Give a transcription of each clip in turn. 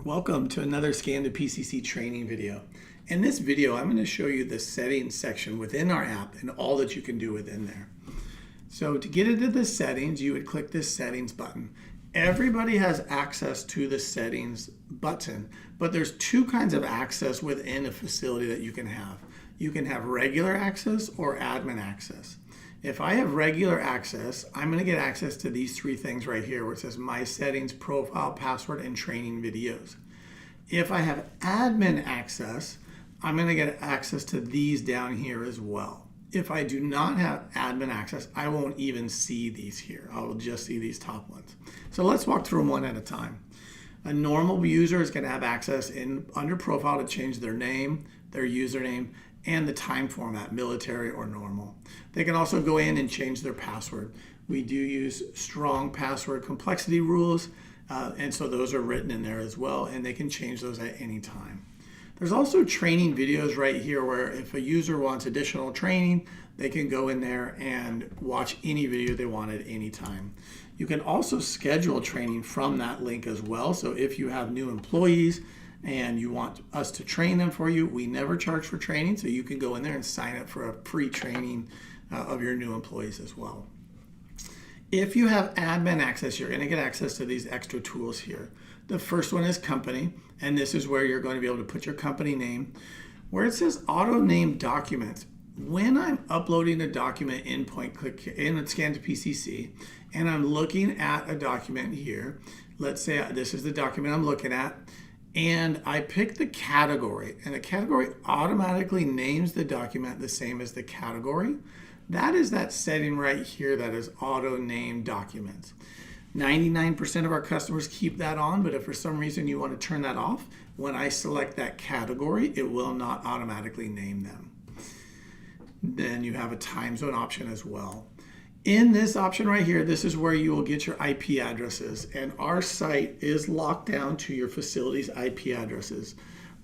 Welcome to another Scan to PCC training video. In this video, I'm going to show you the settings section within our app and all that you can do within there. So to get into the settings, you would click this settings button. Everybody has access to the settings button, but there's two kinds of access within a facility that you can have. You can have regular access or admin access. If I have regular access, I'm going to get access to these three things right here where it says My Settings, Profile, Password, and Training Videos. If I have admin access, I'm going to get access to these down here as well. If I do not have admin access, I won't even see these here. I will just see these top ones. So let's walk through them one at a time. A normal user is going to have access under Profile to change their name, their username, and the time format, military or normal. They can also go in and change their password. We do use strong password complexity rules, and so those are written in there as well, and they can change those at any time. There's also training videos right here where if a user wants additional training, they can go in there and watch any video they want at any time. You can also schedule training from that link as well. So if you have new employees and you want us to train them for you, we never charge for training, so you can go in there and sign up for a pre-training of your new employees as well. If you have admin access, you're going to get access to these extra tools here. The first one is company, and this is where you're going to be able to put your company name. Where it says auto name documents, when I'm uploading a document in Scan to PCC, and I'm looking at a document here, let's say this is the document I'm looking at, and I pick the category, and the category automatically names the document the same as the category. That is that setting right here that is auto name documents. 99% of our customers keep that on, but if for some reason you want to turn that off, when I select that category, it will not automatically name them. Then you have a time zone option as well. In this option right here, this is where you will get your IP addresses, and our site is locked down to your facility's IP addresses.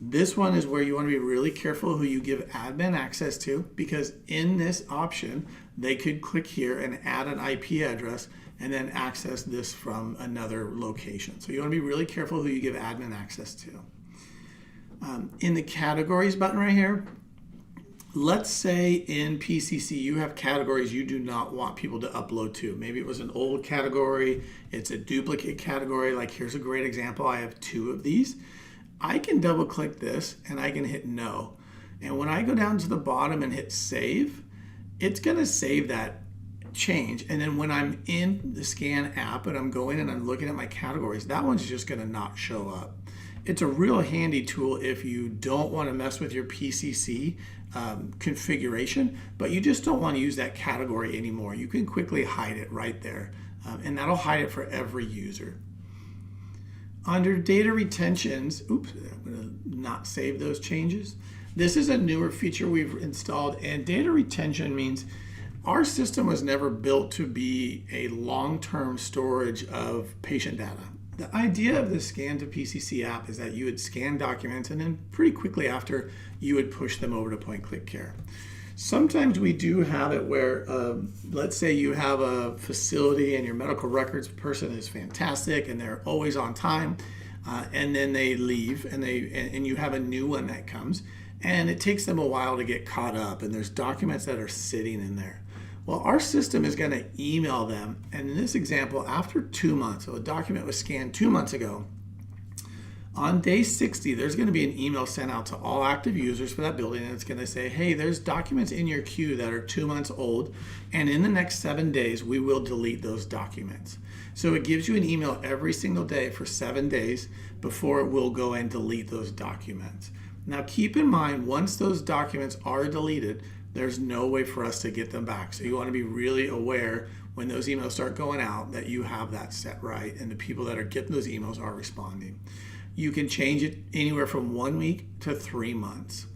This one is where you want to be really careful who you give admin access to, because in this option, they could click here and add an IP address and then access this from another location. So you want to be really careful who you give admin access to. In the categories button right here, let's say in PCC you have categories you do not want people to upload to. Maybe it was an old category, it's a duplicate category. Like here's a great example. I have two of these. I can double click this and I can hit no. And when I go down to the bottom and hit save, it's going to save that change. And then when I'm in the Scan app and I'm going and I'm looking at my categories, that one's just going to not show up. It's a real handy tool if you don't want to mess with your PCC configuration, but you just don't want to use that category anymore. You can quickly hide it right there, and that'll hide it for every user. Under data retentions, oops, I'm going to not save those changes. This is a newer feature we've installed, and data retention means our system was never built to be a long-term storage of patient data. The idea of the Scan to PCC app is that you would scan documents and then pretty quickly after you would push them over to point-click care. Sometimes we do have it where, let's say you have a facility and your medical records person is fantastic and they're always on time, and then they leave and you have a new one that comes, and it takes them a while to get caught up, and there's documents that are sitting in there. Well, our system is going to email them, and in this example, after 2 months, so a document was scanned 2 months ago, on day 60, there's going to be an email sent out to all active users for that building, and it's going to say, hey, there's documents in your queue that are 2 months old, and in the next 7 days, we will delete those documents. So it gives you an email every single day for 7 days before it will go and delete those documents. Now, keep in mind, once those documents are deleted, there's no way for us to get them back. So you want to be really aware when those emails start going out that you have that set right and the people that are getting those emails are responding. You can change it anywhere from 1 week to 3 months.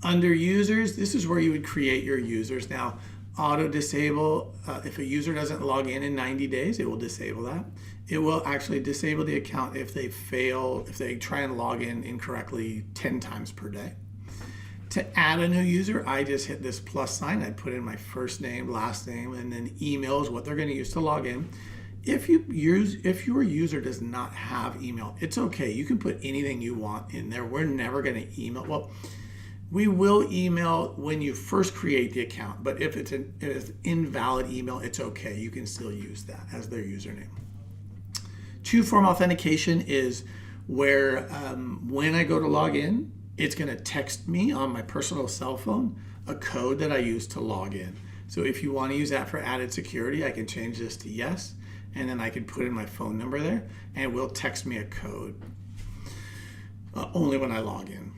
Under users, this is where you would create your users. Now, auto disable, if a user doesn't log in 90 days, it will disable that. It will actually disable the account if they try and log in incorrectly 10 times per day. To add a new user, I just hit this plus sign. I put in my first name, last name, and then email is what they're going to use to log in. if your user does not have email, it's okay. You can put anything you want in there. We're never going to email. Well, we will email when you first create the account, but if it's an invalid email, it's okay. You can still use that as their username. Two-form authentication is where when I go to log in, it's going to text me on my personal cell phone a code that I use to log in. So if you want to use that for added security, I can change this to yes, and then I can put in my phone number there, and it will text me a code only when I log in.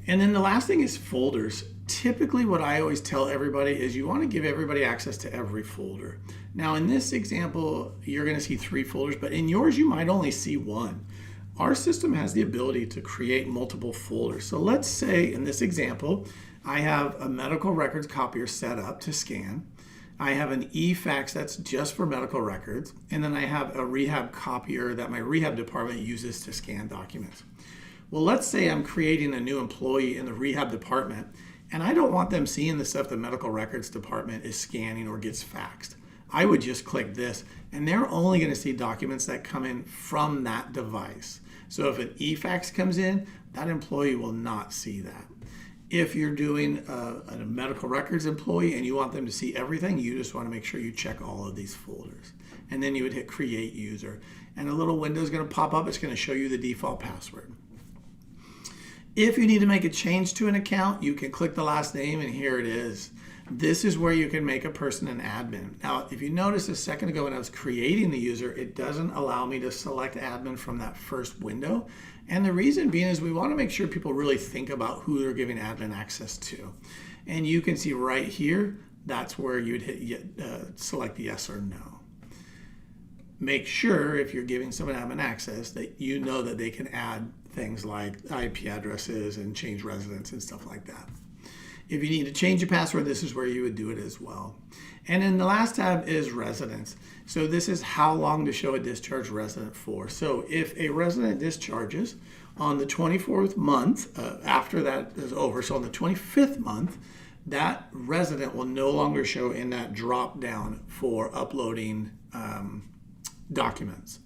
And then the last thing is folders. Typically what I always tell everybody is you want to give everybody access to every folder. Now in this example, you're going to see 3 folders, but in yours you might only see 1. Our system has the ability to create multiple folders. So let's say in this example, I have a medical records copier set up to scan. I have an eFax that's just for medical records, and then I have a rehab copier that my rehab department uses to scan documents. Well, let's say I'm creating a new employee in the rehab department, and I don't want them seeing the stuff the medical records department is scanning or gets faxed. I would just click this, and they're only going to see documents that come in from that device. So if an eFax comes in, that employee will not see that. If you're doing a medical records employee and you want them to see everything, you just want to make sure you check all of these folders. And then you would hit create user. And a little window is going to pop up. It's going to show you the default password. If you need to make a change to an account, you can click the last name, and here it is. This is where you can make a person an admin. Now, if you noticed a second ago when I was creating the user, it doesn't allow me to select admin from that first window. And the reason being is we want to make sure people really think about who they're giving admin access to. And you can see right here, that's where you'd hit select yes or no. Make sure if you're giving someone admin access that you know that they can add things like IP addresses and change residence and stuff like that. If you need to change your password, this is where you would do it as well. And then the last tab is residence. So this is how long to show a discharge resident for. So if a resident discharges on the 24th month after that is over, so on the 25th month, that resident will no longer show in that drop down for uploading documents.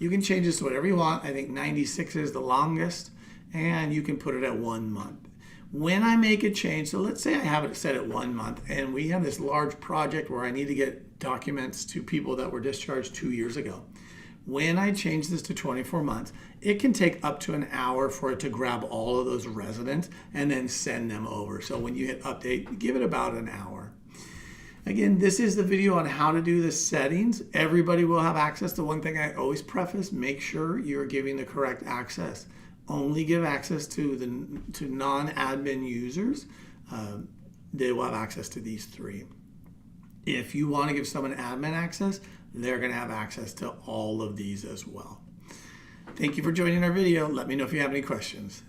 You can change this to whatever you want. I think 96 is the longest, and you can put it at 1 month. When I make a change, so let's say I have it set at 1 month, and we have this large project where I need to get documents to people that were discharged 2 years ago. When I change this to 24 months, it can take up to an hour for it to grab all of those residents and then send them over. So when you hit update, give it about an hour. Again, this is the video on how to do the settings. Everybody will have access to one thing I always preface, make sure you're giving the correct access. Only give access to non-admin users. They will have access to these 3. If you want to give someone admin access, they're going to have access to all of these as well. Thank you for joining our video. Let me know if you have any questions.